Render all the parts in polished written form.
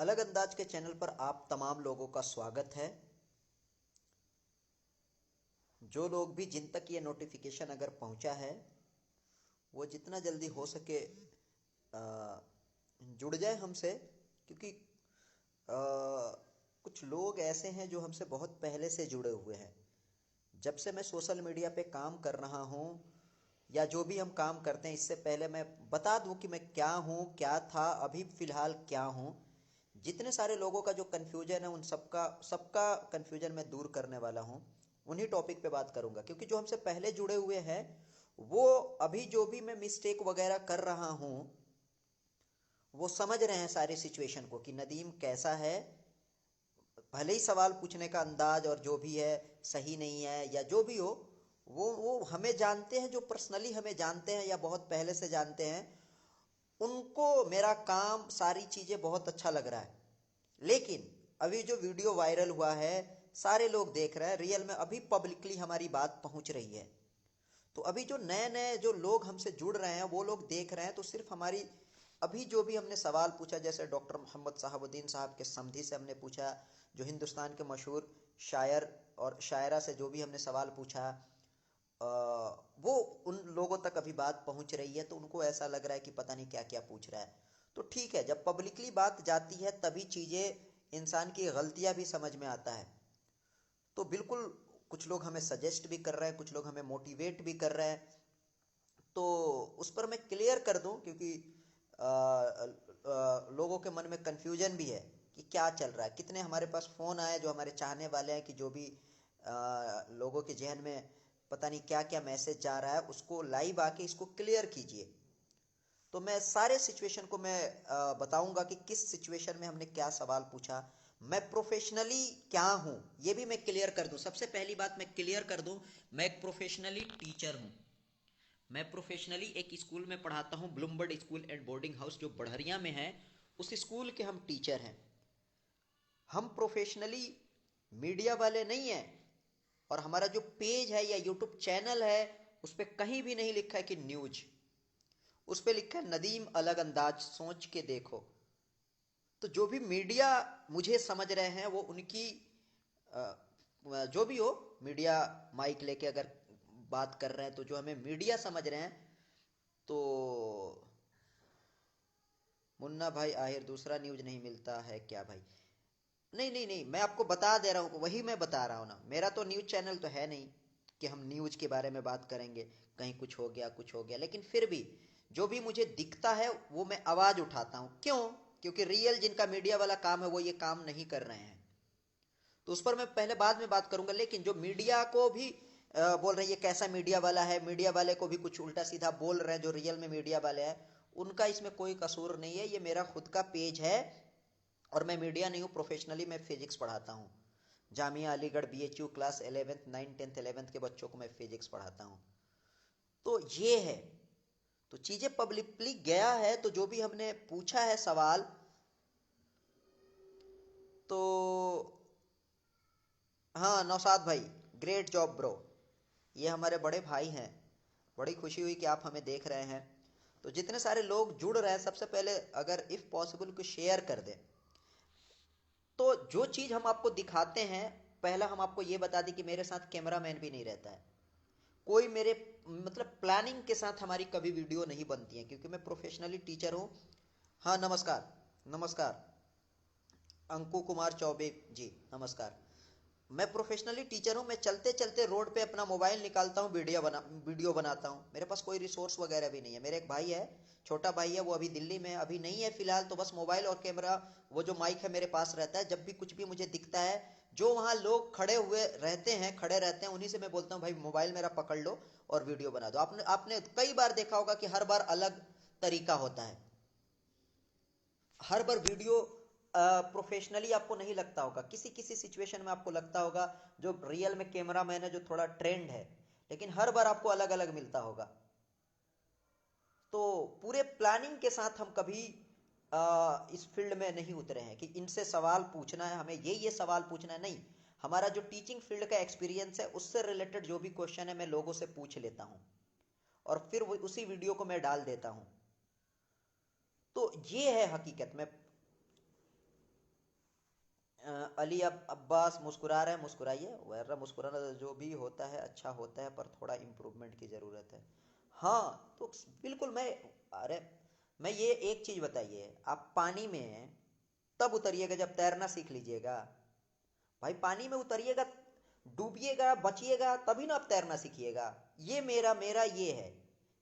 अलग अंदाज के चैनल पर आप तमाम लोगों का स्वागत है। जो लोग भी जिन तक ये नोटिफिकेशन अगर पहुंचा है वो जितना जल्दी हो सके जुड़ जाए हमसे, क्योंकि कुछ लोग ऐसे हैं जो हमसे बहुत पहले से जुड़े हुए हैं। जब से मैं सोशल मीडिया पे काम कर रहा हूँ या जो भी हम काम करते हैं, इससे पहले मैं बता दूं कि मैं क्या हूँ, क्या था, अभी फ़िलहाल क्या हूँ। जितने सारे लोगों का जो कन्फ्यूजन है उन सबका सबका कन्फ्यूजन मैं दूर करने वाला हूँ। उन्हीं टॉपिक पे बात करूँगा, क्योंकि जो हमसे पहले जुड़े हुए हैं वो अभी जो भी मैं मिस्टेक वगैरह कर रहा हूँ वो समझ रहे हैं सारी सिचुएशन को कि नदीम कैसा है। भले ही सवाल पूछने का अंदाज और जो भी है सही नहीं है या जो भी हो, वो हमें जानते हैं, जो पर्सनली हमें जानते हैं या बहुत पहले से जानते हैं, उनको मेरा काम सारी चीज़ें बहुत अच्छा लग रहा है। लेकिन अभी जो वीडियो वायरल हुआ है, सारे लोग देख रहे हैं, रियल में अभी पब्लिकली हमारी बात पहुंच रही है। तो अभी जो नए नए जो लोग हमसे जुड़ रहे हैं वो लोग देख रहे हैं, तो सिर्फ हमारी अभी जो भी हमने सवाल पूछा, जैसे डॉक्टर मोहम्मद साहबुद्दीन साहब के समधी से हमने पूछा, जो हिंदुस्तान के मशहूर शायर और शायरा से जो भी हमने सवाल पूछा, वो उन लोगों तक अभी बात पहुंच रही है, तो उनको ऐसा लग रहा है कि पता नहीं क्या क्या पूछ रहा है। तो ठीक है, जब पब्लिकली बात जाती है तभी चीज़ें, इंसान की गलतियां भी समझ में आता है। तो बिल्कुल, कुछ लोग हमें सजेस्ट भी कर रहे हैं, कुछ लोग हमें मोटिवेट भी कर रहे हैं। तो उस पर मैं क्लियर कर दूं, क्योंकि लोगों के मन में कन्फ्यूजन भी है कि क्या चल रहा है। कितने हमारे पास फ़ोन आए जो हमारे चाहने वाले हैं कि जो भी लोगों के जहन में पता नहीं क्या क्या मैसेज जा रहा है, उसको लाइव आके इसको क्लियर कीजिए। तो मैं सारे सिचुएशन को मैं बताऊंगा कि किस सिचुएशन में हमने क्या सवाल पूछा। मैं प्रोफेशनली क्या हूं ये भी मैं क्लियर कर दूं। सबसे पहली बात मैं क्लियर कर दूं, मैं एक प्रोफेशनली टीचर हूं। मैं प्रोफेशनली एक स्कूल में पढ़ाता हूं, ब्लूमबर्ड स्कूल एंड बोर्डिंग हाउस जो बढ़हरिया में है, उस स्कूल के हम टीचर हैं। हम प्रोफेशनली मीडिया वाले नहीं हैं। और हमारा जो पेज है या यूट्यूब चैनल है, उस पर कहीं भी नहीं लिखा है कि न्यूज, उस पर लिखा है नदीम अलग अंदाज सोच के देखो। तो जो भी मीडिया मुझे समझ रहे हैं वो उनकी जो भी हो, मीडिया माइक लेके अगर बात कर रहे हैं तो जो हमें मीडिया समझ रहे हैं, तो मुन्ना भाई आहिर दूसरा न्यूज नहीं मिलता है क्या भाई? नहीं नहीं नहीं, मैं आपको बता दे रहा हूँ, वही मैं बता रहा हूँ ना, मेरा तो न्यूज चैनल तो है नहीं कि हम न्यूज के बारे में बात करेंगे। कहीं कुछ हो गया, कुछ हो गया, लेकिन फिर भी जो भी मुझे दिखता है वो मैं आवाज उठाता हूँ। क्यों? क्योंकि रियल जिनका मीडिया वाला काम है वो ये काम नहीं कर रहे हैं। तो उस पर मैं पहले बाद में बात करूंगा। लेकिन जो मीडिया को भी बोल रहे हैं ये कैसा मीडिया वाला है, मीडिया वाले को भी कुछ उल्टा सीधा बोल रहे हैं जो रियल में मीडिया वाले हैं, उनका इसमें कोई कसूर नहीं है। ये मेरा खुद का पेज है और मैं मीडिया नहीं हूँ। प्रोफेशनली मैं फिजिक्स पढ़ाता हूँ। Jamia Aligarh BHU class 11th 9th 10th 11th के बच्चों को मैं फिजिक्स पढ़ाता हूँ। तो ये है, तो चीज़ें पब्लिकली गया है। तो जो भी हमने पूछा है सवाल, तो हाँ नौशाद भाई, ग्रेट जॉब ब्रो। ये हमारे बड़े भाई हैं। बड़ी खुशी हुई कि आप हमें देख रहे हैं। तो जितने सारे लोग जुड़ रहे हैं, सबसे पहले अगर इफ़ पॉसिबल को शेयर कर दें। तो जो चीज़ हम आपको दिखाते हैं, पहला हम आपको ये बता दें कि मेरे साथ कैमरामैन भी नहीं रहता है। कोई मेरे मतलब प्लानिंग के साथ हमारी कभी वीडियो नहीं बनती है, क्योंकि मैं प्रोफेशनली टीचर हूँ। हाँ नमस्कार, नमस्कार अंकु कुमार चौबे जी, नमस्कार। मैं प्रोफेशनली टीचर हूँ। मैं चलते चलते रोड पे अपना मोबाइल निकालता हूँ, वीडियो बनाता हूँ। मेरे पास कोई रिसोर्स वगैरह भी नहीं है। मेरा एक भाई है, छोटा भाई है, वो अभी दिल्ली में अभी नहीं है फिलहाल, तो बस मोबाइल और कैमरा, वो जो माइक है मेरे पास रहता है। जब भी कुछ भी मुझे दिखता है, जो वहाँ लोग खड़े हुए रहते हैं, खड़े रहते हैं, उन्हीं से मैं बोलता हूँ भाई मोबाइल मेरा पकड़ लो और वीडियो बना दो। आपने आपने कई बार देखा होगा कि हर बार अलग तरीका होता है। हर बार वीडियो प्रोफेशनली आपको नहीं लगता होगा। किसी किसी सिचुएशन में आपको लगता होगा जो रियल में कैमरा मैन है, जो थोड़ा ट्रेंड है, लेकिन हर बार आपको अलग अलग मिलता होगा। तो पूरे प्लानिंग के साथ हम कभी इस फील्ड में नहीं उतरे हैं कि इनसे सवाल पूछना है, हमें ये सवाल पूछना है। नहीं, हमारा जो टीचिंग फील्ड का एक्सपीरियंस है उससे रिलेटेड जो भी क्वेश्चन है मैं लोगों से पूछ लेता हूँ और फिर उसी वीडियो को मैं डाल देता हूँ। तो ये है हकीकत में। अली अब्बास मुस्कुरा रहे हैं, मुस्कुराइए, वैसा मुस्कुराना जो भी होता है अच्छा होता है, पर थोड़ा इम्प्रूवमेंट की ज़रूरत है। हाँ तो बिल्कुल मैं, अरे मैं ये एक चीज़ बताइए, आप पानी में तब उतरिएगा जब तैरना सीख लीजिएगा। भाई पानी में उतरिएगा, डूबिएगा, बचिएगा, तभी ना आप तैरना सीखिएगा। ये मेरा मेरा ये है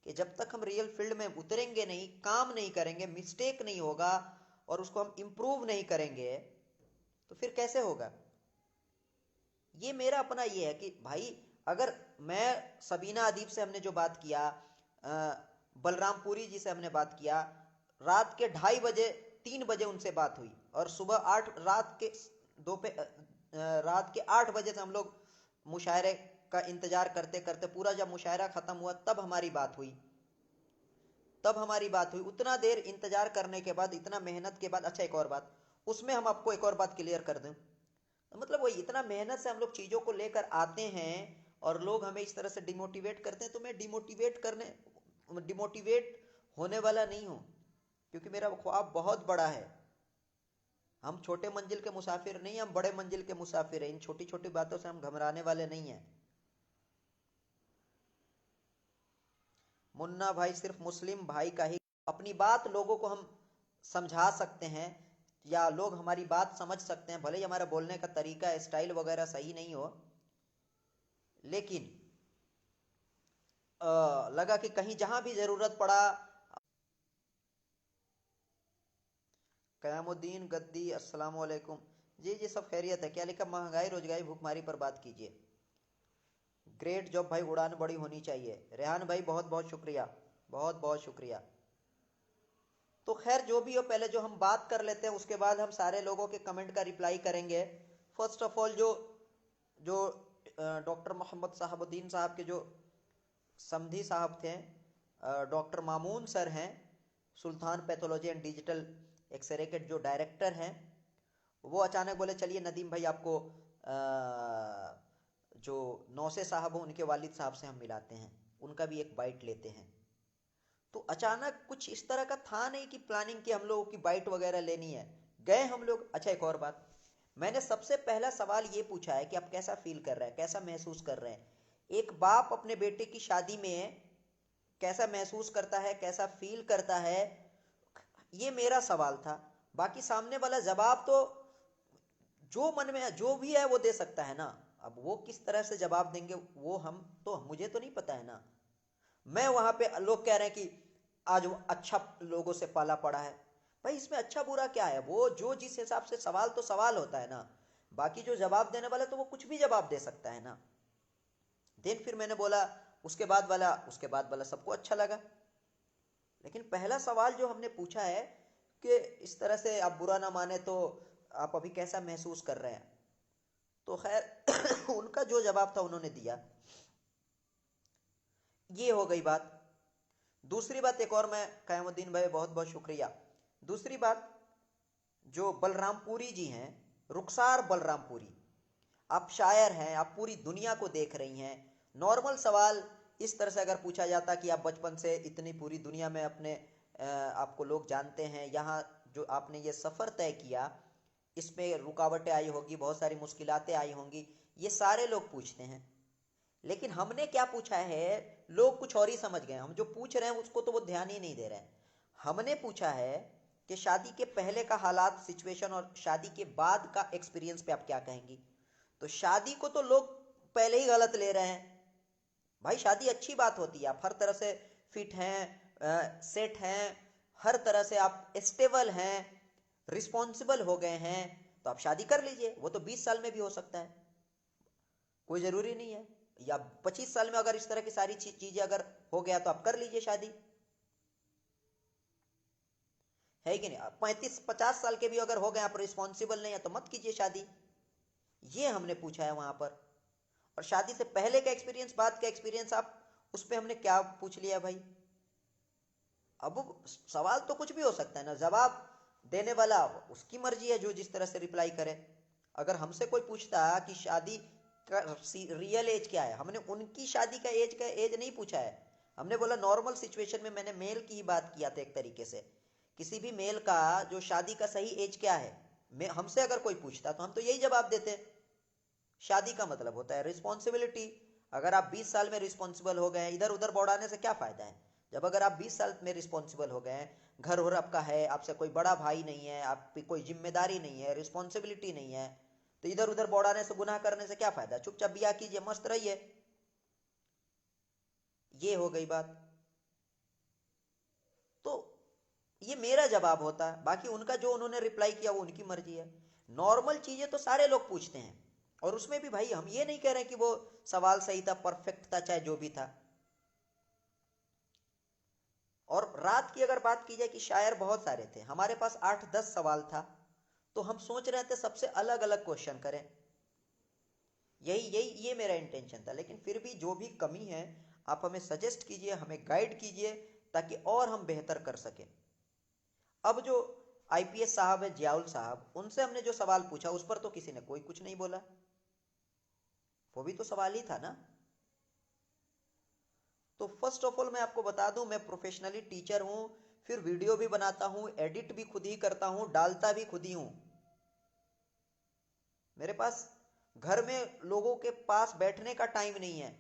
कि जब तक हम रियल फील्ड में उतरेंगे नहीं, काम नहीं करेंगे, मिस्टेक नहीं होगा और उसको हम इम्प्रूव नहीं करेंगे, तो फिर कैसे होगा। ये मेरा अपना ये है कि भाई, अगर मैं सबीना अदीब से हमने जो बात किया, बलरामपुरी जी से हमने बात किया, रात के 2:30 बजे 3 बजे उनसे बात हुई, और सुबह 8 रात के 8 बजे से हम लोग मुशायरे का इंतजार करते करते, पूरा जब मुशायरा खत्म हुआ तब हमारी बात हुई, उतना देर इंतजार करने के बाद, इतना मेहनत के बाद। अच्छा एक और बात, उसमें हम आपको एक और बात क्लियर कर दें, मतलब वही इतना मेहनत से हम लोग चीज़ों को लेकर आते हैं और लोग हमें इस तरह से डिमोटिवेट करते हैं, तो मैं डिमोटिवेट होने वाला नहीं हूँ, क्योंकि मेरा ख्वाब बहुत बड़ा है। हम छोटे मंजिल के मुसाफिर नहीं, हम बड़े मंजिल के मुसाफिर हैं। इन छोटी छोटी बातों से हम घबराने वाले नहीं हैं। मुन्ना भाई सिर्फ मुस्लिम भाई का ही, अपनी बात लोगों को हम समझा सकते हैं, या लोग हमारी बात समझ सकते हैं, भले ही हमारा बोलने का तरीका स्टाइल वगैरह सही नहीं हो, लेकिन लगा कि कहीं जहां भी जरूरत पड़ा। कयामुद्दीन गद्दी अस्सलाम वालेकुम। जी जी सब खैरियत है। क्या लिखा, महंगाई रोजगारी भूखमारी पर बात कीजिए। ग्रेट जॉब भाई, उड़ान बड़ी होनी चाहिए। रेहान भाई बहुत बहुत शुक्रिया, बहुत बहुत शुक्रिया। तो खैर जो भी हो, पहले जो हम बात कर लेते हैं, उसके बाद हम सारे लोगों के कमेंट का रिप्लाई करेंगे। फर्स्ट ऑफ ऑल जो जो डॉक्टर मोहम्मद साहबुद्दीन साहब के जो समधी साहब थे, डॉक्टर मामून सर हैं, सुल्तान पैथोलॉजी एंड डिजिटल एक्सरे के जो डायरेक्टर हैं, वो अचानक बोले चलिए नदीम भाई आपको जो नौसे साहब हो उनके वालिद साहब से हम मिलाते हैं, उनका भी एक बाइट लेते हैं। तो अचानक कुछ इस तरह का था नहीं कि प्लानिंग की हम लोगों की बाइट वगैरह लेनी है, गए हम लोग। अच्छा एक और बात, मैंने सबसे पहला सवाल ये पूछा है कि आप कैसा फील कर रहे हैं, कैसा महसूस कर रहे हैं। एक बाप अपने बेटे की शादी में कैसा महसूस करता है, कैसा फील करता है, ये मेरा सवाल था। बाकी सामने वाला जवाब तो जो मन में जो भी है वो दे सकता है ना। अब वो किस तरह से जवाब देंगे वो हम तो, मुझे तो नहीं पता है ना। मैं वहां पे, लोग कह रहे हैं कि आज वो अच्छा लोगों से पाला पड़ा है। भाई इसमें अच्छा बुरा क्या है, वो जो जिस हिसाब से सवाल तो सवाल होता है ना, बाकी जो जवाब देने वाला तो वो कुछ भी जवाब दे सकता है ना। देन फिर मैंने बोला, उसके बाद वाला सबको अच्छा लगा। लेकिन पहला सवाल जो हमने पूछा है कि इस तरह से आप बुरा ना माने तो आप अभी कैसा महसूस कर रहे हैं, तो खैर उनका जो जवाब था उन्होंने दिया। ये हो गई बात। दूसरी बात एक और, मैं कयामुद्दीन भाई बहुत बहुत शुक्रिया। दूसरी बात, जो बलरामपुरी जी हैं, रुखसार बलरामपुरी, आप शायर हैं, आप पूरी दुनिया को देख रही हैं। नॉर्मल सवाल इस तरह से अगर पूछा जाता कि आप बचपन से इतनी पूरी दुनिया में अपने आपको लोग जानते हैं, यहाँ जो आपने ये सफ़र तय किया, इसमें रुकावटें आई होगी, बहुत सारी मुश्किलातें आई होंगी, ये सारे लोग पूछते हैं। लेकिन हमने क्या पूछा है, लोग कुछ और ही समझ गए। हम जो पूछ रहे हैं उसको तो वो ध्यान ही नहीं दे रहे हैं। हमने पूछा है कि शादी के पहले का हालात, सिचुएशन, और शादी के बाद का एक्सपीरियंस पे आप क्या कहेंगी। तो शादी को तो लोग पहले ही गलत ले रहे हैं। भाई शादी अच्छी बात होती है, आप हर तरह से फिट हैं, सेट हैं, हर तरह से आप स्टेबल हैं, रिस्पॉन्सिबल हो गए हैं, तो आप शादी कर लीजिए। वो तो 20 साल में भी हो सकता है, कोई ज़रूरी नहीं है। या 25 साल में अगर इस तरह की सारी चीज़ें अगर हो गया तो आप कर लीजिए शादी, है कि नहीं। 35-50 साल के भी अगर हो गए, आप रिस्पॉन्सिबल नहीं है, तो मत कीजिए शादी। ये हमने पूछा है वहां पर। और शादी से पहले का एक्सपीरियंस, बाद का एक्सपीरियंस, आप उस पर हमने क्या पूछ लिया भाई। अब सवाल तो कुछ भी हो सकता है ना, जवाब देने वाला उसकी मर्जी है जो जिस तरह से रिप्लाई करे। अगर हमसे कोई पूछता कि शादी का रियल एज क्या है, हमने उनकी शादी का एज नहीं पूछा है। हमने बोला नॉर्मल सिचुएशन में, मैंने मेल की ही बात किया था एक तरीके से, किसी भी मेल का जो शादी का सही एज क्या है, मैं हमसे अगर कोई पूछता तो हम तो यही जवाब देते। शादी का मतलब होता है रिस्पॉन्सिबिलिटी। अगर आप 20 साल में रिस्पॉन्सिबल हो गए हैं, इधर उधर बढ़ाने से क्या फायदा है? जब अगर आप 20 साल में रिस्पॉन्सिबल हो गए हैं, घर और आपका है, आपसे कोई बड़ा भाई नहीं है, आप पे कोई जिम्मेदारी नहीं है, रिस्पॉन्सिबिलिटी नहीं है, तो इधर उधर बढ़ाने से, गुनाह करने से क्या फायदा? चुपचाप ब्याह कीजिए, मस्त रहिए। ये हो गई बात। तो ये मेरा जवाब होता है, बाकी उनका जो उन्होंने रिप्लाई किया वो उनकी मर्जी है। नॉर्मल चीजें तो सारे लोग पूछते हैं, और उसमें भी भाई हम ये नहीं कह रहे कि वो सवाल सही था, परफेक्ट था, चाहे जो भी था। और रात की अगर बात की जाए कि शायर बहुत सारे थे, हमारे पास 8-10 सवाल था, तो हम सोच रहे थे सबसे अलग अलग क्वेश्चन करें। यही यही ये मेरा इंटेंशन था। लेकिन फिर भी जो भी कमी है आप हमें सजेस्ट कीजिए, हमें गाइड कीजिए, ताकि और हम बेहतर कर सकें। अब जो आईपीएस साहब है, जियाउल साहब, उनसे हमने जो सवाल पूछा उस पर तो किसी ने कोई कुछ नहीं बोला। वो भी तो सवाल ही था ना। तो फर्स्ट ऑफ ऑल मैं आपको बता दूं, मैं प्रोफेशनली टीचर हूं, फिर वीडियो भी बनाता हूं, एडिट भी खुद ही करता हूं, डालता भी खुद ही हूं। मेरे पास घर में लोगों के पास बैठने का टाइम नहीं है।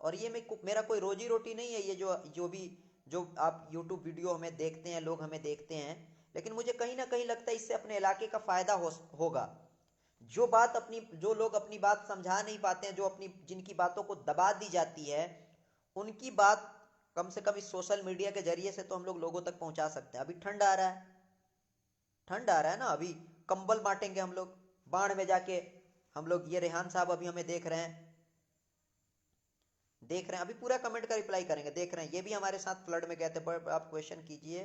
और ये मेरा कोई रोजी रोटी नहीं है, ये जो जो भी जो आप यूट्यूब वीडियो हमें देखते हैं, लोग हमें देखते हैं। लेकिन मुझे कहीं ना कहीं लगता है इससे अपने इलाके का फायदा होगा। जो लोग अपनी बात समझा नहीं पाते हैं, जो अपनी जिनकी बातों को दबा दी जाती है, उनकी बात कम से कम इस सोशल मीडिया के जरिए से तो हम लोग लोगों तक पहुंचा सकते हैं। अभी ठंड आ रहा है, ठंड आ रहा है ना, अभी कंबल बांटेंगे हम लोग बाढ़ में जाके। हम लोग, ये रेहान साहब अभी हमें देख रहे हैं, अभी पूरा कमेंट का रिप्लाई करेंगे, देख रहे हैं। ये भी हमारे साथ फ्लड में गए थे। पर आप क्वेश्चन कीजिए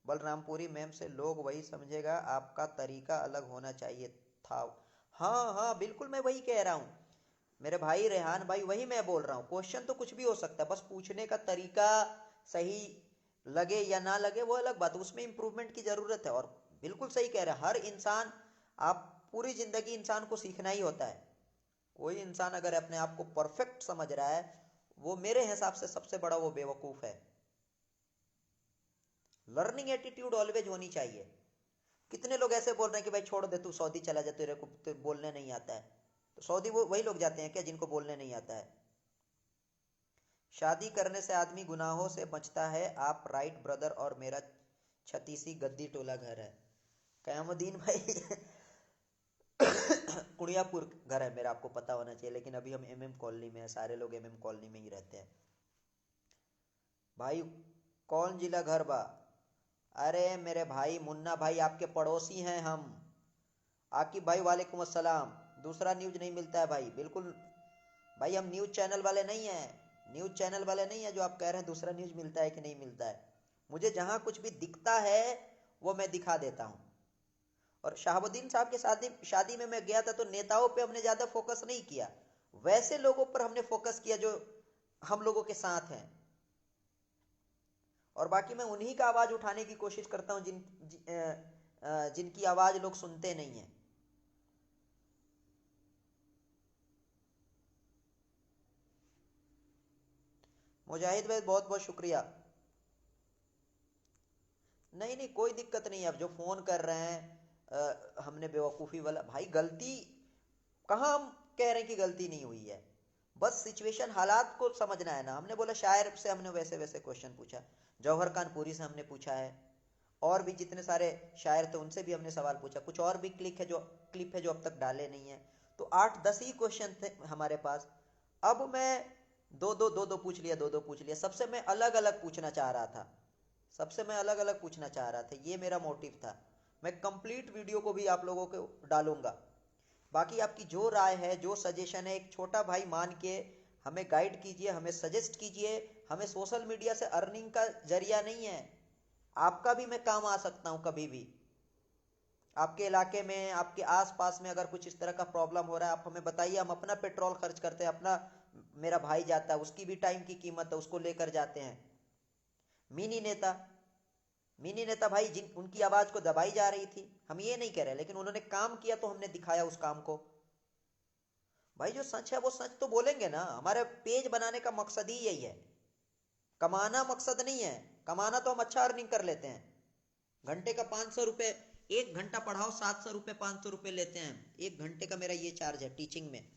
बलरामपुरी मैम से, लोग वही समझेगा, आपका तरीका अलग होना चाहिए था। हाँ हाँ, बिल्कुल मैं वही कह रहा हूँ मेरे भाई रेहान भाई, वही मैं बोल रहा हूँ। क्वेश्चन तो कुछ भी हो सकता है, बस पूछने का तरीका सही लगे या ना लगे वो अलग बात है, उसमें इंप्रूवमेंट की जरूरत है। और बिल्कुल सही कह रहे हैं, हर इंसान, आप पूरी जिंदगी इंसान को सीखना ही होता है। कोई इंसान अगर अपने आप को परफेक्ट समझ रहा है, वो मेरे हिसाब से सबसे बड़ा वो बेवकूफ है। लर्निंग एटीट्यूड ऑलवेज होनी चाहिए। कितने लोग ऐसे बोल रहे हैं कि भाई छोड़ दे, तू सऊदी चला जा, तेरे को तो बोलने नहीं आता है। तो सऊदी वो वही लोग जाते हैं क्या जिनको बोलने नहीं आता है? शादी करने से आदमी गुनाहों से बचता है, आप राइट ब्रदर। और मेरा छतीसी गद्दी टोला घर है। कयामुद्दीन भाई कुड़ियापुर घर है मेरा, आपको पता होना चाहिए। लेकिन अभी हम एमएम कॉलोनी में है, सारे लोग एमएम कॉलोनी में ही रहते हैं। भाई कौन जिला घर बा? अरे मेरे भाई मुन्ना भाई, आपके पड़ोसी हैं हम। आकिब भाई वालेकुम अस्सलाम। दूसरा न्यूज नहीं मिलता है भाई, बिल्कुल। भाई हम न्यूज चैनल वाले नहीं हैं, न्यूज चैनल वाले नहीं है जो आप कह रहे हैं दूसरा न्यूज मिलता है कि नहीं मिलता है। मुझे जहां कुछ भी दिखता है वो मैं दिखा देता हूं। और शहाबुद्दीन साहब के शादी शादी में मैं गया था, तो नेताओं पे हमने ज्यादा फोकस नहीं किया, वैसे लोगों पर हमने फोकस किया जो हम लोगों के साथ हैं। और बाकी मैं उन्हीं का आवाज उठाने की कोशिश करता हूं जिनकी आवाज लोग सुनते नहीं है। मुजाहिद भाई बहुत बहुत शुक्रिया। नहीं नहीं, कोई दिक्कत नहीं है। अब जो फोन कर रहे हैं, हमने बेवकूफ़ी वाला, भाई गलती कहाँ हम कह रहे हैं कि गलती नहीं हुई है? बस सिचुएशन, हालात को समझना है ना। हमने बोला शायर से हमने वैसे वैसे क्वेश्चन पूछा, जौहर कानपुरी से हमने पूछा है, और भी जितने सारे शायर थे उनसे भी हमने सवाल पूछा। कुछ और भी क्लिप है जो अब तक डाले नहीं है। तो 8-10 ही क्वेश्चन थे हमारे पास। अब मैं दो दो पूछ लिया, दो दो पूछ लिया। सबसे मैं अलग अलग पूछना चाह रहा था, सबसे मैं अलग अलग पूछना चाह रहा था, ये मेरा मोटिव था। मैं कंप्लीट वीडियो को भी आप लोगों को डालूंगा। बाकी आपकी जो राय है, जो सजेशन है, एक छोटा भाई मान के हमें गाइड कीजिए, हमें सजेस्ट कीजिए। हमें सोशल मीडिया से अर्निंग का जरिया नहीं है, आपका भी मैं काम आ सकता हूं कभी भी। आपके इलाके में, आपके आसपास में अगर कुछ इस तरह का प्रॉब्लम हो रहा है, आप हमें बताइए। हम अपना पेट्रोल खर्च करते हैं, अपना, मेरा भाई जाता है, उसकी भी टाइम की कीमत है, उसको लेकर जाते हैं। मिनी नेता, मिनी नेता भाई, जिन उनकी आवाज को दबाई जा रही थी, हम ये नहीं कह रहे, लेकिन उन्होंने काम किया तो हमने दिखाया उस काम को। भाई जो सच है वो सच तो बोलेंगे ना। हमारे पेज बनाने का मकसद ही यही है, कमाना मकसद नहीं है। कमाना तो हम अच्छा अर्निंग कर लेते हैं, घंटे का 500 रुपए 1 घंटा पढ़ाओ 700 रुपये 500 रुपये लेते हैं। 1 घंटे का मेरा ये चार्ज है टीचिंग में।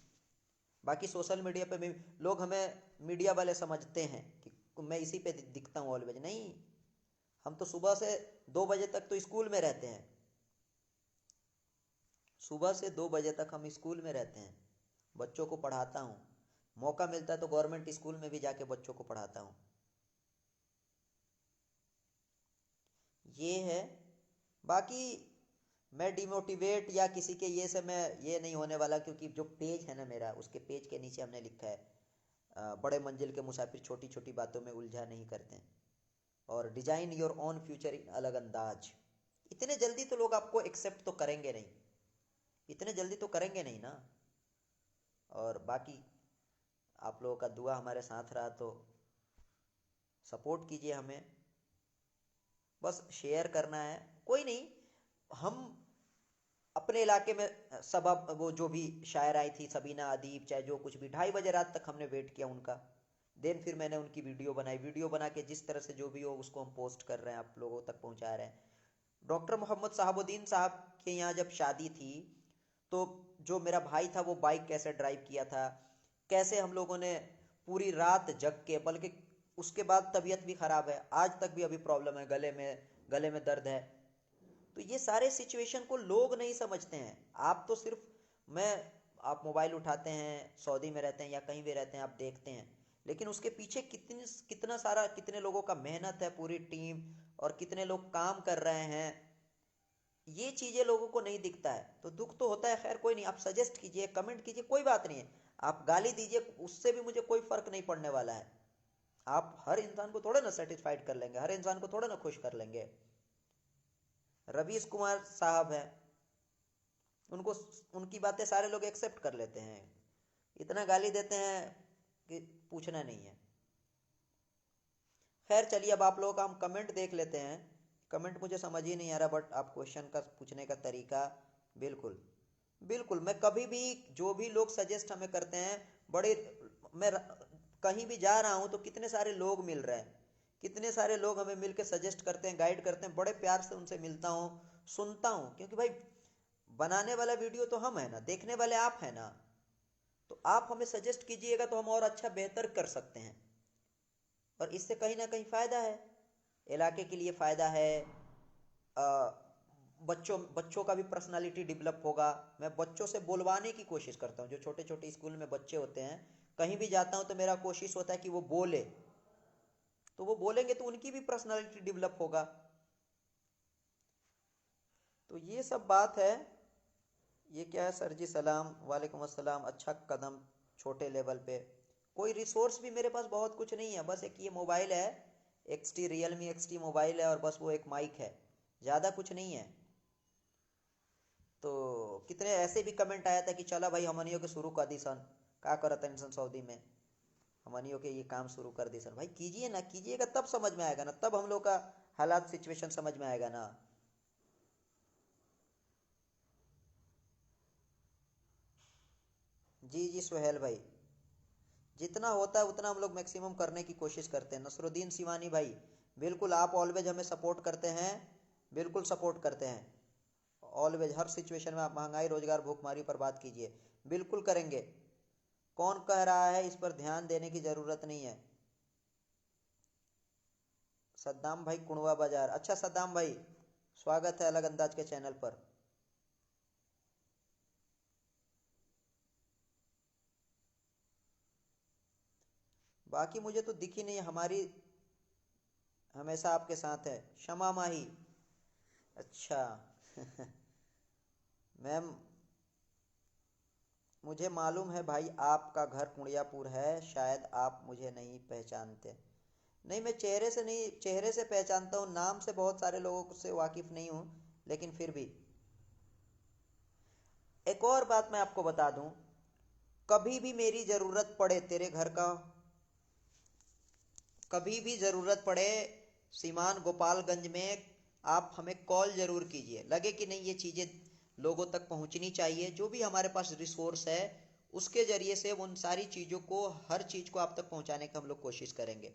बाकी सोशल मीडिया पे भी लोग हमें मीडिया वाले समझते हैं कि मैं इसी पे दिखता हूँ ऑलवेज। नहीं, हम तो सुबह से 2 बजे तक तो स्कूल में रहते हैं। सुबह से 2 बजे तक हम स्कूल में रहते हैं, बच्चों को पढ़ाता हूँ। मौका मिलता है तो गवर्नमेंट स्कूल में भी जाके बच्चों को पढ़ाता हूँ। ये है। बाकी मैं डिमोटिवेट या किसी के ये से मैं ये नहीं होने वाला, क्योंकि जो पेज है ना मेरा, उसके पेज के नीचे हमने लिखा है बड़े मंजिल के मुसाफिर छोटी छोटी बातों में उलझा नहीं करते हैं, और design your own future in अलग अंदाज। इतने जल्दी तो लोग आपको एक्सेप्ट तो करेंगे नहीं, इतने जल्दी तो करेंगे नहीं ना। और बाकी आप लोगों का दुआ हमारे साथ रहा तो सपोर्ट कीजिए हमें। बस शेयर करना है, कोई नहीं। हम अपने इलाके में सबब वो जो भी शायर आई थी सबीना अदीब, चाहे जो कुछ भी, 2:30 बजे रात तक हमने वेट किया उनका। देन फिर मैंने उनकी वीडियो बनाई, वीडियो बना के जिस तरह से जो भी हो उसको हम पोस्ट कर रहे हैं, आप लोगों तक पहुंचा रहे हैं। डॉक्टर मोहम्मद साहबुद्दीन साहब के यहाँ जब शादी थी तो जो मेरा भाई था वो बाइक कैसे ड्राइव किया था, कैसे हम लोगों ने पूरी रात जग के, बल्कि उसके बाद तबीयत भी खराब है, आज तक भी अभी प्रॉब्लम है, गले में दर्द है। तो ये सारे सिचुएशन को लोग नहीं समझते हैं। आप तो सिर्फ मैं आप मोबाइल उठाते हैं, सऊदी में रहते हैं या कहीं भी रहते हैं, आप देखते हैं, लेकिन उसके पीछे कितना सारा, कितने लोगों का मेहनत है, पूरी टीम, और कितने लोग काम कर रहे हैं, ये चीजें लोगों को नहीं दिखता है। तो दुख तो होता है। खैर कोई नहीं, आप सजेस्ट कीजिए, कमेंट कीजिए, कोई बात नहीं है। आप गाली दीजिए, उससे भी मुझे कोई फर्क नहीं पड़ने वाला है। आप हर इंसान को थोड़ा ना सेटिस्फाइड कर लेंगे, हर इंसान को थोड़ा ना खुश कर लेंगे। रवीश कुमार साहब हैं, उनको उनकी बातें सारे लोग एक्सेप्ट कर लेते हैं, इतना गाली देते हैं कि पूछना नहीं है। खैर चलिए, अब आप लोगों का हम कमेंट देख लेते हैं। कमेंट मुझे समझ ही नहीं आ रहा, बट आप क्वेश्चन का पूछने का तरीका बिल्कुल बिल्कुल, मैं कभी भी जो भी लोग सजेस्ट हमें करते हैं, बड़े, मैं कहीं भी जा रहा हूँ तो कितने सारे लोग मिल रहे हैं, कितने सारे लोग हमें मिलके सजेस्ट करते हैं, गाइड करते हैं, बड़े प्यार से उनसे मिलता हूँ, सुनता हूँ। क्योंकि भाई बनाने वाला वीडियो तो हम है ना, देखने वाले आप है ना, तो आप हमें सजेस्ट कीजिएगा तो हम और अच्छा बेहतर कर सकते हैं, और इससे कहीं ना कहीं फायदा है, इलाके के लिए फायदा है। बच्चों बच्चों का भी पर्सनालिटी डेवलप होगा। मैं बच्चों से बोलवाने की कोशिश करता हूँ, जो छोटे छोटे स्कूल में बच्चे होते हैं, कहीं भी जाता हूँ तो मेरा कोशिश होता है कि वो बोले, तो वो बोलेंगे तो उनकी भी पर्सनालिटी डेवलप होगा। तो ये सब बात है। ये क्या है सर जी, सलाम वालेकुम अस्सलाम। अच्छा कदम, छोटे लेवल पे कोई रिसोर्स भी मेरे पास बहुत कुछ नहीं है, बस एक ये मोबाइल है, XT रियलमी XT मोबाइल है, और बस वो एक माइक है, ज़्यादा कुछ नहीं है। तो कितने ऐसे भी कमेंट आया था कि चला भाई हमनियों के शुरू कर दी सन, का करत इंसान सऊदी में, हमनियों के ये काम शुरू कर दी सन। भाई कीजिए ना, कीजिएगा तब समझ में आएगा ना, तब हम लोग का हालात सिचुएशन समझ में आएगा ना। जी जी सुहेल भाई, जितना होता है उतना हम लोग मैक्सिमम करने की कोशिश करते हैं। नसरुद्दीन सिवानी भाई, बिल्कुल आप ऑलवेज हमें सपोर्ट करते हैं, बिल्कुल सपोर्ट करते हैं ऑलवेज, हर सिचुएशन में। आप महंगाई रोजगार भूखमरी पर बात कीजिए, बिल्कुल करेंगे। कौन कह रहा है इस पर ध्यान देने की जरूरत नहीं है? सद्दाम भाई कुणवा बाजार, अच्छा सद्दाम भाई स्वागत है अलग अंदाज के चैनल पर। बाकी मुझे तो दिखी नहीं, हमारी हमेशा आपके साथ है। शमा माही, अच्छा मैम, मुझे मालूम है भाई आपका घर कुड़ियापुर है, शायद आप मुझे नहीं पहचानते। नहीं, मैं चेहरे से नहीं, चेहरे से पहचानता हूँ, नाम से बहुत सारे लोगों से वाकिफ नहीं हूँ, लेकिन फिर भी। एक और बात मैं आपको बता दूं, कभी भी मेरी जरूरत पड़े तेरे घर का, कभी भी जरूरत पड़े सीमान गोपालगंज में, आप हमें कॉल जरूर कीजिए। लगे कि नहीं ये चीजें लोगों तक पहुंचनी चाहिए, जो भी हमारे पास रिसोर्स है उसके जरिए से उन सारी चीजों को, हर चीज को आप तक पहुंचाने का हम लोग कोशिश करेंगे।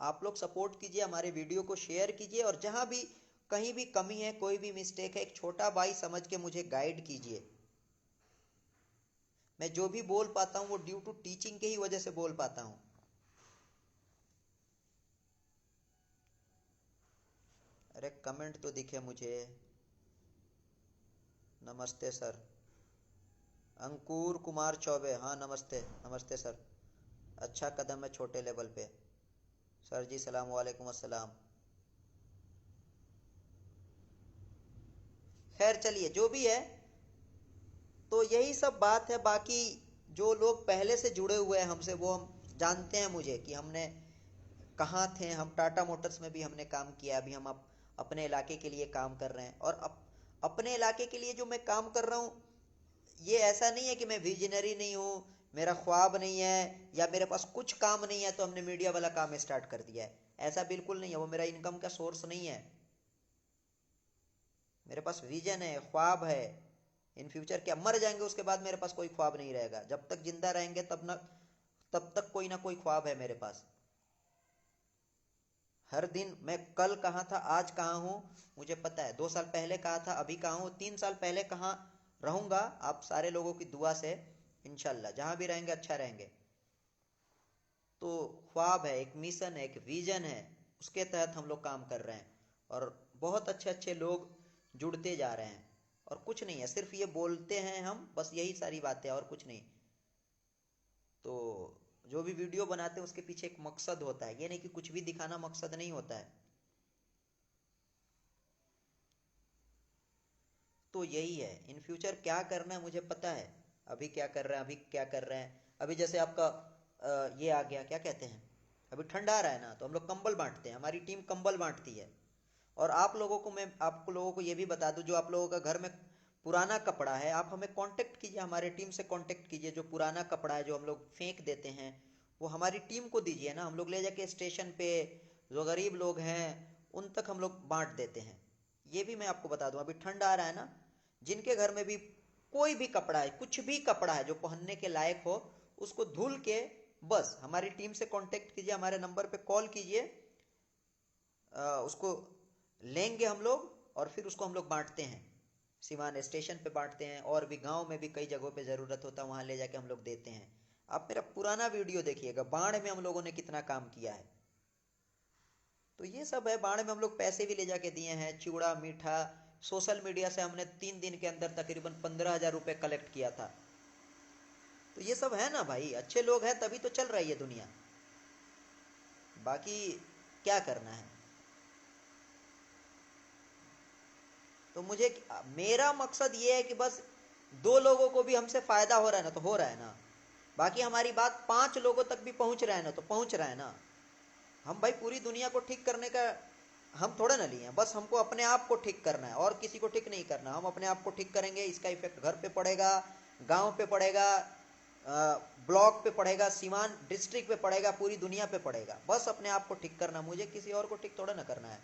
आप लोग सपोर्ट कीजिए, हमारे वीडियो को शेयर कीजिए, और जहाँ भी कहीं भी कमी है, कोई भी मिस्टेक है, एक छोटा भाई समझ के मुझे गाइड कीजिए। मैं जो भी बोल पाता हूँ वो ड्यू टू टीचिंग के ही वजह से बोल पाता हूँ। अरे कमेंट तो दिखे मुझे। नमस्ते सर। अंकुर कुमार चौबे, हाँ नमस्ते नमस्ते सर। अच्छा कदम है छोटे लेवल पे। सर जी सलाम वालेकुम अस्सलाम। खैर चलिए, जो भी है, तो यही सब बात है। बाकी जो लोग पहले से जुड़े हुए हैं हमसे, वो हम जानते हैं मुझे कि हमने कहाँ थे। हम टाटा मोटर्स में भी हमने काम किया, अभी हम अपने इलाके के लिए काम कर रहे हैं। और अपने इलाके के लिए जो मैं काम कर रहा हूँ, ये ऐसा नहीं है कि मैं विजनरी नहीं हूँ, मेरा ख्वाब नहीं है, या मेरे पास कुछ काम नहीं है तो हमने मीडिया वाला काम स्टार्ट कर दिया है। ऐसा बिल्कुल नहीं है, वो मेरा इनकम का सोर्स नहीं है। मेरे पास विजन है, ख्वाब है। इन फ्यूचर क्या, मर जाएंगे उसके बाद मेरे पास कोई ख्वाब नहीं रहेगा। जब तक जिंदा रहेंगे तब तक कोई ना कोई ख्वाब है मेरे पास। हर दिन मैं कल कहाँ था, आज कहाँ हूँ, मुझे पता है। 2 साल पहले कहाँ था, अभी कहाँ हूँ, 3 साल पहले कहाँ रहूंगा, आप सारे लोगों की दुआ से इंशाल्लाह जहां भी रहेंगे अच्छा रहेंगे। तो ख्वाब है, एक मिशन है, एक विजन है, उसके तहत हम लोग काम कर रहे हैं। और बहुत अच्छे अच्छे लोग जुड़ते जा रहे हैं। और कुछ नहीं है, सिर्फ ये बोलते हैं हम, बस यही सारी बातें, और कुछ नहीं। तो जो भी वीडियो बनाते हैं उसके पीछे एक मकसद होता है, ये नहीं कि कुछ भी दिखाना मकसद नहीं होता है। तो यही है, इन फ्यूचर क्या करना है मुझे पता है। अभी क्या कर रहे हैं, अभी क्या कर रहे हैं, अभी जैसे आपका ये आ गया, क्या कहते हैं, अभी ठंडा आ रहा है ना, तो हम लोग कंबल बांटते हैं, हमारी टीम कंबल बांटती है। और आप लोगों को, मैं आप लोगों को ये भी बता दूं, जो आप लोगों का घर में पुराना कपड़ा है, आप हमें कांटेक्ट कीजिए, हमारे टीम से कांटेक्ट कीजिए। जो पुराना कपड़ा है जो हम लोग फेंक देते हैं, वो हमारी टीम को दीजिए ना, हम लोग ले जाके स्टेशन पे जो गरीब लोग हैं उन तक हम लोग बांट देते हैं। ये भी मैं आपको बता दूं, अभी ठंड आ रहा है ना, जिनके घर में भी कोई भी कपड़ा है, कुछ भी कपड़ा है जो पहनने के लायक हो, उसको धुल के बस हमारी टीम से कांटेक्ट कीजिए, हमारे नंबर पे कॉल कीजिए। उसको लेंगे हम लोग, और फिर उसको हम लोग बांटते हैं। सिवान स्टेशन पे बांटते हैं, और भी गांव में भी कई जगहों पे ज़रूरत होता है, वहां ले जाके हम लोग देते हैं। आप मेरा पुराना वीडियो देखिएगा, बाढ़ में हम लोगों ने कितना काम किया है। तो ये सब है, बाढ़ में हम लोग पैसे भी ले जाके दिए हैं, चूड़ा मीठा। सोशल मीडिया से हमने 3 दिन के अंदर तकरीबन 15,000 रुपये कलेक्ट किया था। तो ये सब है ना भाई, अच्छे लोग हैं तभी तो चल रही है दुनिया। बाकी क्या करना है। तो मुझे, मेरा मकसद ये है कि बस 2 लोगों को भी हमसे फायदा हो रहा है ना, तो हो रहा है ना। बाकी हमारी बात 5 लोगों तक भी पहुंच रहा है ना, तो पहुंच रहा है ना। हम भाई पूरी दुनिया को ठीक करने का हम थोड़ा ना लिए हैं, बस हमको अपने आप को ठीक करना है, और किसी को ठीक नहीं करना। हम अपने आप को ठीक करेंगे, इसका इफेक्ट घर पे पड़ेगा, गांव पे पड़ेगा, ब्लॉक पे पड़ेगा, सीवान डिस्ट्रिक्ट पे पड़ेगा, पूरी दुनिया पे पड़ेगा। बस अपने आप को ठीक करना, मुझे किसी और को ठीक थोड़ा ना करना है।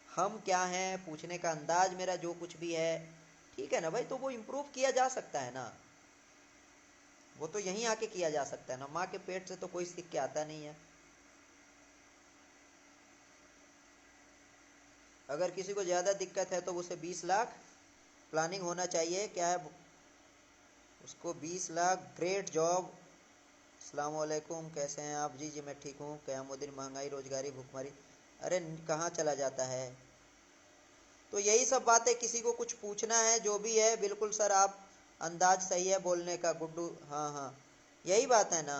हम क्या हैं, पूछने का अंदाज मेरा जो कुछ भी है, ठीक है ना भाई, तो वो इम्प्रूव किया जा सकता है ना। वो तो यहीं आके किया जा सकता है ना, माँ के पेट से तो कोई सीख के आता नहीं है। अगर किसी को ज़्यादा दिक्कत है तो उसे 20 लाख प्लानिंग होना चाहिए, क्या है उसको 20 लाख। Great job. अस्सलाम वालेकुम, कैसे हैं आप? जी जी मैं ठीक हूँ। क़यामुद्दीन, महंगाई, रोजगारी, भुखमरी। अरे कहाँ चला जाता है। तो यही सब बातें, किसी को कुछ पूछना है जो भी है, बिल्कुल सर आप, अंदाज सही है बोलने का गुड्डू, हाँ हाँ यही बात है ना।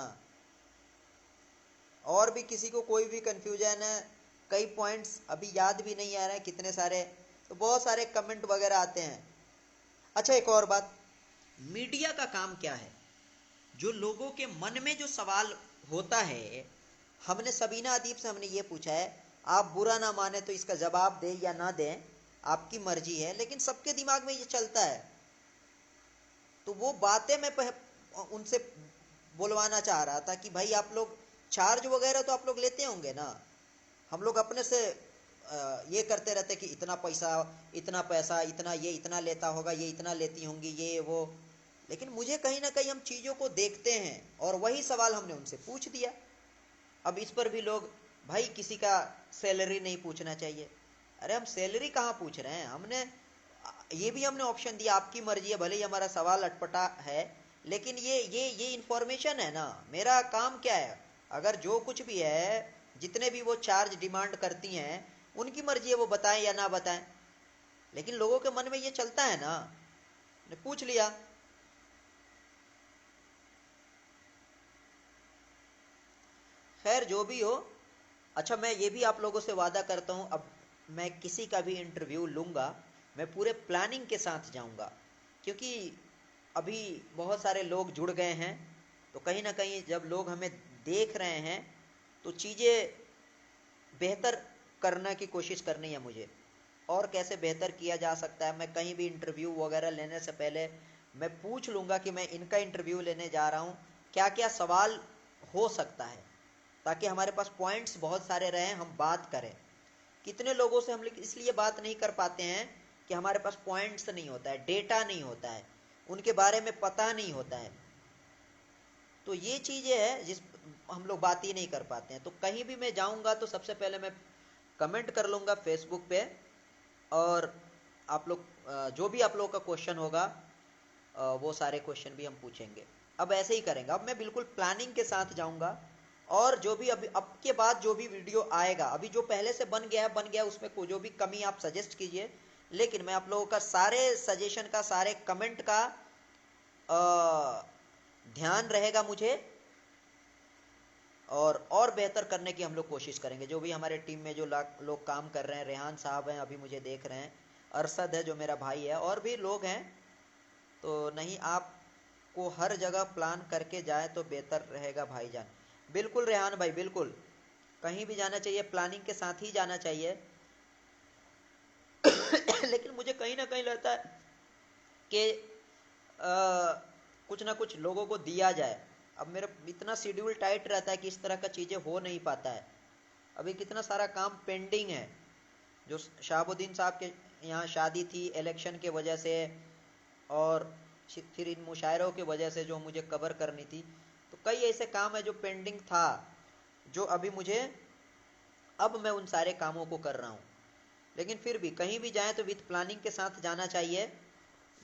और भी किसी को कोई भी कंफ्यूजन है, कई पॉइंट्स अभी याद भी नहीं आ रहे हैं कितने सारे, तो बहुत सारे कमेंट वगैरह आते हैं। अच्छा एक और बात, मीडिया का काम क्या है, जो लोगों के मन में जो सवाल होता है, हमने सबीना अदीब से हमने ये पूछा है, आप बुरा ना माने तो इसका जवाब दें या ना दें, आपकी मर्जी है, लेकिन सबके दिमाग में ये चलता है। तो वो बातें मैं उनसे बुलवाना चाह रहा था कि भाई आप लोग चार्ज वगैरह तो आप लोग लेते होंगे ना। हम लोग अपने से ये करते रहते कि इतना पैसा, इतना पैसा, इतना ये इतना लेता होगा, ये इतना लेती होंगी, ये वो। लेकिन मुझे कहीं ना कहीं हम चीज़ों को देखते हैं, और वही सवाल हमने उनसे पूछ दिया। अब इस पर भी लोग भाई किसी का सैलरी नहीं पूछना चाहिए। अरे हम सैलरी कहाँ पूछ रहे हैं, हमने ये भी हमने ऑप्शन दिया आपकी मर्जी है, भले ही हमारा सवाल अटपटा है, लेकिन ये इंफॉर्मेशन है ना। मेरा काम क्या है, अगर जो कुछ भी है, जितने भी वो चार्ज डिमांड करती हैं, उनकी मर्जी है वो बताएं या ना बताएं, लेकिन लोगों के मन में ये चलता है ना, ने पूछ लिया। खैर जो भी हो, अच्छा मैं ये भी आप लोगों से वादा करता हूँ, अब मैं किसी का भी इंटरव्यू लूँगा, मैं पूरे प्लानिंग के साथ जाऊँगा, क्योंकि अभी बहुत सारे लोग जुड़ गए हैं, तो कहीं ना कहीं जब लोग हमें देख रहे हैं तो चीज़ें बेहतर करने की कोशिश करनी है मुझे। और कैसे बेहतर किया जा सकता है, मैं कहीं भी इंटरव्यू वगैरह लेने से पहले मैं पूछ लूँगा कि मैं इनका इंटरव्यू लेने जा रहा हूँ, क्या क्या सवाल हो सकता है, ताकि हमारे पास पॉइंट्स बहुत सारे रहें, हम बात करें। कितने लोगों से हम लोग इसलिए बात नहीं कर पाते हैं कि हमारे पास पॉइंट्स नहीं होता है, डेटा नहीं होता है, उनके बारे में पता नहीं होता है। तो ये चीज़ें है जिस हम लोग बात ही नहीं कर पाते हैं। तो कहीं भी मैं जाऊंगा तो सबसे पहले मैं कमेंट कर लूँगा फेसबुक पे, और आप लोग जो भी आप लोगों का क्वेश्चन होगा वो सारे क्वेश्चन भी हम पूछेंगे। अब ऐसे ही करेंगे, अब मैं बिल्कुल प्लानिंग के साथ जाऊंगा, और जो भी अभी अब के बाद जो भी वीडियो आएगा, अभी जो पहले से बन गया है बन गया, उसमें कोई जो भी कमी आप सजेस्ट कीजिए, लेकिन मैं आप लोगों का सारे सजेशन का, सारे कमेंट का ध्यान रहेगा मुझे, और बेहतर करने की हम लोग कोशिश करेंगे। जो भी हमारे टीम में जो लोग काम कर रहे हैं, रेहान साहब हैं अभी मुझे देख रहे हैं, अरशद है जो मेरा भाई है, और भी लोग हैं, तो नहीं आपको हर जगह प्लान करके जाए तो बेहतर रहेगा भाईजान। बिल्कुल रेहान भाई, बिल्कुल कहीं भी जाना चाहिए प्लानिंग के साथ ही जाना चाहिए। लेकिन मुझे कहीं ना कहीं लगता है कि कुछ ना कुछ लोगों को दिया जाए। अब मेरा इतना शेड्यूल टाइट रहता है कि इस तरह का चीज़ें हो नहीं पाता है, अभी कितना सारा काम पेंडिंग है। जो शहाबुद्दीन साहब के यहाँ शादी थी इलेक्शन के वजह से, और फिर इन मुशायरों की वजह से जो मुझे कवर करनी थी, तो कई ऐसे काम है जो पेंडिंग था, जो अभी मुझे, अब मैं उन सारे कामों को कर रहा हूँ। लेकिन फिर भी कहीं भी जाएं तो विथ प्लानिंग के साथ जाना चाहिए।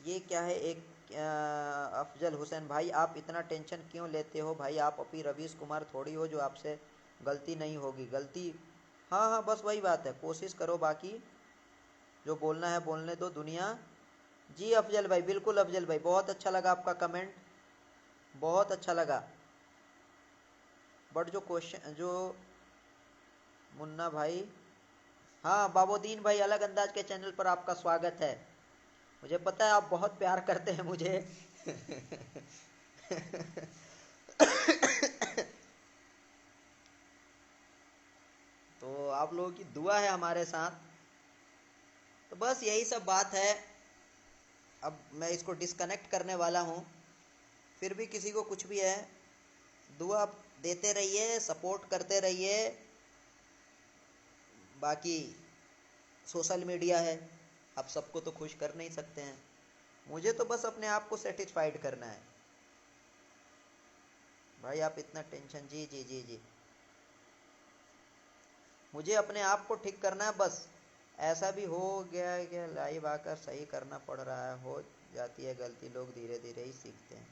ये क्या है, एक अफजल हुसैन भाई, आप इतना टेंशन क्यों लेते हो भाई, आप अभी रवीश कुमार थोड़ी हो जो आपसे गलती नहीं होगी। गलती, हाँ हाँ बस वही बात है, कोशिश करो, बाकी जो बोलना है बोलने दो दुनिया। जी अफजल भाई, बिल्कुल अफजल भाई, बहुत अच्छा लगा आपका कमेंट, बहुत अच्छा लगा। बट जो क्वेश्चन जो मुन्ना भाई, हाँ बाबूदीन भाई, अलग अंदाज के चैनल पर आपका स्वागत है। मुझे पता है आप बहुत प्यार करते हैं मुझे। तो आप लोगों की दुआ है हमारे साथ। तो बस यही सब बात है। अब मैं इसको डिस्कनेक्ट करने वाला हूँ। फिर भी किसी को कुछ भी है, दुआ देते रहिए, सपोर्ट करते रहिए। बाकी सोशल मीडिया है, आप सबको तो खुश कर नहीं सकते हैं, मुझे तो बस अपने आप को सेटिस्फाइड करना है। भाई आप इतना टेंशन, जी जी जी जी, मुझे अपने आप को ठीक करना है बस। ऐसा भी हो गया है कि लाइव आकर सही करना पड़ रहा है, हो जाती है गलती, लोग धीरे धीरे ही सीखते हैं।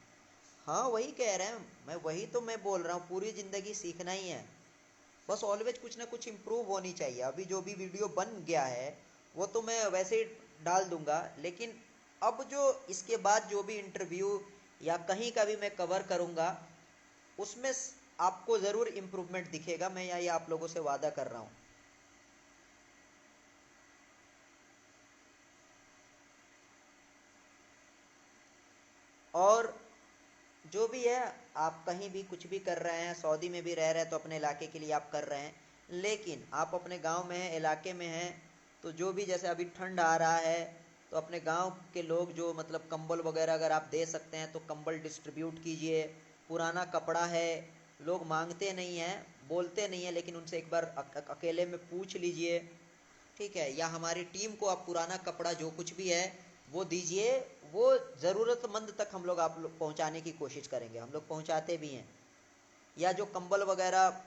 हाँ वही कह रहे हैं, मैं वही तो मैं बोल रहा हूँ, पूरी ज़िंदगी सीखना ही है। बस ऑलवेज कुछ ना कुछ इम्प्रूव होनी चाहिए। अभी जो भी वीडियो बन गया है वो तो मैं वैसे ही डाल दूंगा, लेकिन अब जो इसके बाद जो भी इंटरव्यू या कहीं का भी मैं कवर करूंगा, उसमें आपको ज़रूर इम्प्रूवमेंट दिखेगा, मैं ये आप लोगों से वादा कर रहा हूँ। और जो भी है, आप कहीं भी कुछ भी कर रहे हैं, सऊदी में भी रह रहे हैं तो अपने इलाके के लिए आप कर रहे हैं, लेकिन आप अपने गांव में हैं, इलाके में हैं, तो जो भी, जैसे अभी ठंड आ रहा है, तो अपने गांव के लोग जो मतलब कंबल वगैरह अगर आप दे सकते हैं तो कंबल डिस्ट्रीब्यूट कीजिए। पुराना कपड़ा है, लोग मांगते नहीं हैं, बोलते नहीं हैं, लेकिन उनसे एक बार अकेले में पूछ लीजिए, ठीक है? या हमारी टीम को आप पुराना कपड़ा जो कुछ भी है वो दीजिए, वो ज़रूरतमंद तक हम लोग आप लोग पहुँचाने की कोशिश करेंगे, हम लोग पहुँचाते भी हैं। या जो कंबल वगैरह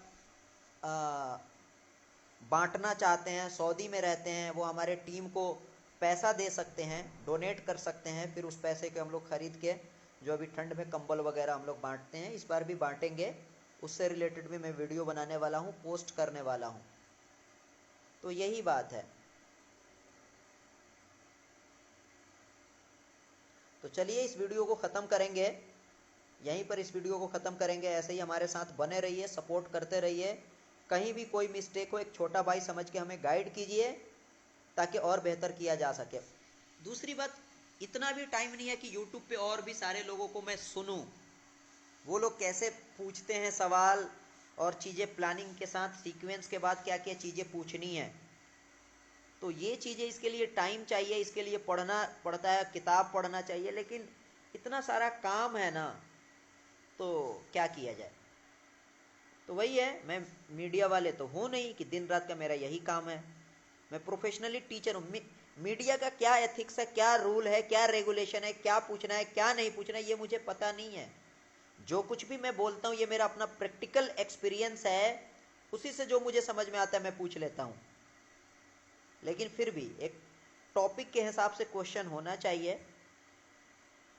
बांटना चाहते हैं, सऊदी में रहते हैं, वो हमारे टीम को पैसा दे सकते हैं, डोनेट कर सकते हैं, फिर उस पैसे के हम लोग खरीद के जो अभी ठंड में कंबल वगैरह हम लोग बांटते हैं, इस बार भी बांटेंगे। उससे रिलेटेड भी मैं वीडियो बनाने वाला हूँ, पोस्ट करने वाला हूँ। तो यही बात है। तो चलिए इस वीडियो को ख़त्म करेंगे, यहीं पर इस वीडियो को ख़त्म करेंगे। ऐसे ही हमारे साथ बने रहिए, सपोर्ट करते रहिए। कहीं भी कोई मिस्टेक हो एक छोटा भाई समझ के हमें गाइड कीजिए, ताकि और बेहतर किया जा सके। दूसरी बात, इतना भी टाइम नहीं है कि यूट्यूब पे और भी सारे लोगों को मैं सुनूं, वो लोग कैसे पूछते हैं सवाल और चीज़ें प्लानिंग के साथ, सीक्वेंस के बाद क्या क्या चीज़ें पूछनी है। तो ये चीज़ें, इसके लिए टाइम चाहिए, इसके लिए पढ़ना पड़ता है, किताब पढ़ना चाहिए, लेकिन इतना सारा काम है ना, तो क्या किया जाए। तो वही है, मैं मीडिया वाले तो हूँ नहीं कि दिन रात का मेरा यही काम है। मैं प्रोफेशनली टीचर हूँ। मीडिया का क्या एथिक्स है, क्या रूल है, क्या रेगुलेशन है, क्या पूछना है क्या नहीं पूछना है, ये मुझे पता नहीं है। जो कुछ भी मैं बोलता हूँ ये मेरा अपना प्रैक्टिकल एक्सपीरियंस है, उसी से जो मुझे समझ में आता है मैं पूछ लेता हूँ। लेकिन फिर भी एक टॉपिक के हिसाब से क्वेश्चन होना चाहिए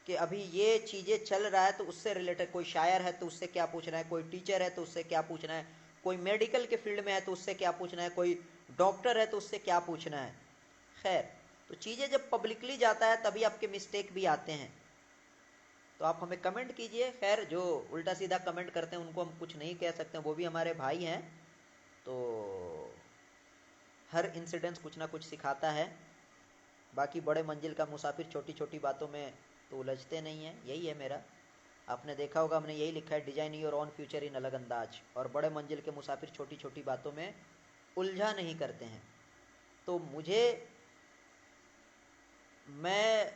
कि अभी ये चीज़ें चल रहा है तो उससे रिलेटेड, कोई शायर है तो उससे क्या पूछना है, कोई टीचर है तो उससे क्या पूछना है, कोई मेडिकल के फील्ड में है तो उससे क्या पूछना है, कोई डॉक्टर है तो उससे क्या पूछना है। खैर, तो चीज़ें जब पब्लिकली जाता है तभी आपके मिस्टेक भी आते हैं। तो आप हमें कमेंट कीजिए। खैर, जो उल्टा सीधा कमेंट करते हैं उनको हम कुछ नहीं कह सकते, वो भी हमारे भाई हैं। तो हर इंसिडेंस कुछ ना कुछ सिखाता है। बाकी बड़े मंजिल का मुसाफिर छोटी छोटी बातों में तो उलझते नहीं हैं, यही है मेरा। आपने देखा होगा हमने यही लिखा है, design your on future in अलग अंदाज। और बड़े मंजिल के मुसाफिर छोटी छोटी बातों में उलझा नहीं करते हैं। तो मैं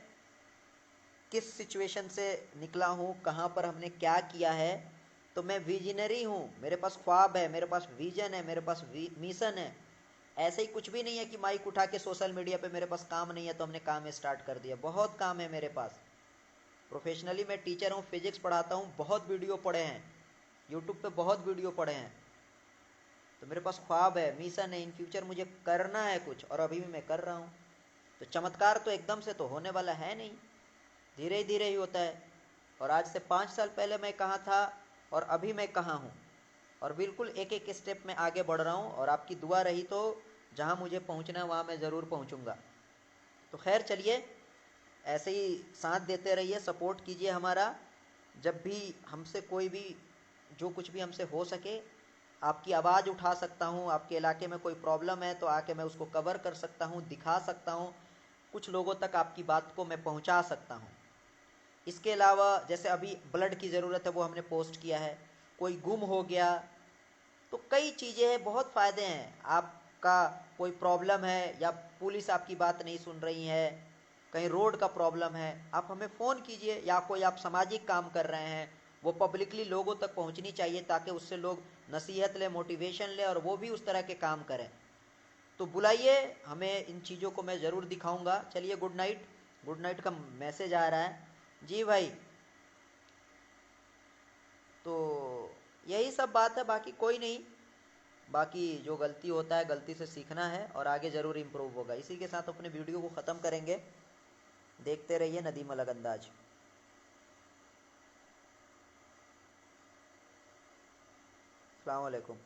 किस सिचुएशन से निकला हूँ, कहाँ पर हमने क्या किया है, तो मैं विजनरी हूँ। मेरे पास ख्वाब है, मेरे पास विजन है, मेरे पास मिशन है। ऐसे ही कुछ भी नहीं है कि माइक उठा के सोशल मीडिया पे मेरे पास काम नहीं है तो हमने काम स्टार्ट कर दिया। बहुत काम है मेरे पास। प्रोफेशनली मैं टीचर हूँ, फिजिक्स पढ़ाता हूँ, बहुत वीडियो पढ़े हैं, यूट्यूब पे बहुत वीडियो पढ़े हैं। तो मेरे पास ख्वाब है, मिशन है, इन फ्यूचर मुझे करना है कुछ, और अभी भी मैं कर रहा हूँ। तो चमत्कार तो एकदम से तो होने वाला है नहीं, धीरे धीरे ही होता है। और आज से 5 साल पहले मैं कहाँ था और अभी मैं कहाँ हूँ, और बिल्कुल एक एक स्टेप में आगे बढ़ रहा हूँ। और आपकी दुआ रही तो जहाँ मुझे पहुँचना है वहाँ मैं ज़रूर पहुँचूँगा। तो खैर चलिए, ऐसे ही साथ देते रहिए, सपोर्ट कीजिए हमारा। जब भी हमसे कोई भी, जो कुछ भी हमसे हो सके, आपकी आवाज़ उठा सकता हूँ। आपके इलाके में कोई प्रॉब्लम है तो आके मैं उसको कवर कर सकता हूँ, दिखा सकता हूँ, कुछ लोगों तक आपकी बात को मैं पहुँचा सकता हूँ। इसके अलावा जैसे अभी ब्लड की ज़रूरत है, वो हमने पोस्ट किया है। कोई गुम हो गया, तो कई चीज़ें हैं, बहुत फ़ायदे हैं। आपका कोई प्रॉब्लम है या पुलिस आपकी बात नहीं सुन रही है, कहीं रोड का प्रॉब्लम है, आप हमें फ़ोन कीजिए। या कोई आप सामाजिक काम कर रहे हैं, वो पब्लिकली लोगों तक पहुंचनी चाहिए ताकि उससे लोग नसीहत लें, मोटिवेशन लें, और वो भी उस तरह के काम करें। तो बुलाइए हमें, इन चीज़ों को मैं ज़रूर दिखाऊंगा। चलिए, गुड नाइट। गुड नाइट का मैसेज आ रहा है जी भाई। तो यही सब बात है, बाकी कोई नहीं। बाकी जो गलती होता है, गलती से सीखना है और आगे ज़रूर इम्प्रूव होगा। इसी के साथ अपने वीडियो को ख़त्म करेंगे। देखते रहिए नदीम अलग अंदाज। अस्सलाम वालेकुम।